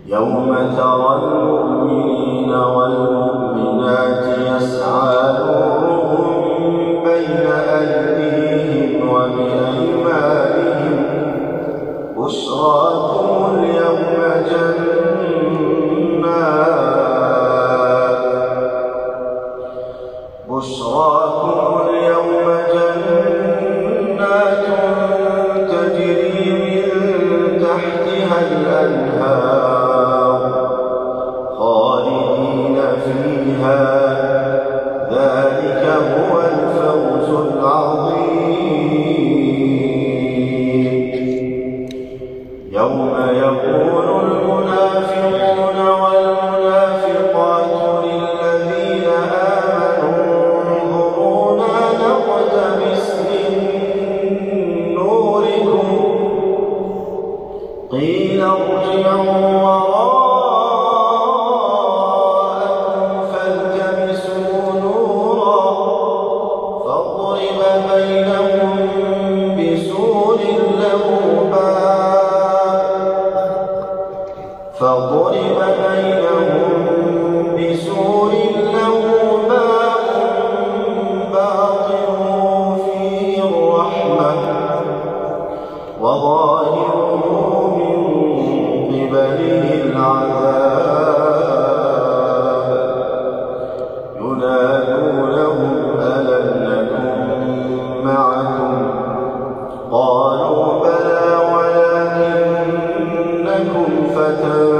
يوم ترى المؤمنين والمؤمنات يسعى نورهم بين أيديهم وبأيمانهم بشراكم اليوم جنات تجري من تحتها الأنهار خالدين فيها ذلك هو الفوز العظيم. يوم يقول المنافقون والمنافقات للذين آمنوا انظرونا نقتبس من نوركم قيل ارجعوا وراءكم فالتمسوا نورا فاضرب بينهم بسور له باب باطنه فيه الرحمة وظاهره من قبله العذاب ينادونهم ألم نكن معكم قالوا بلى ولكنكم فتنتم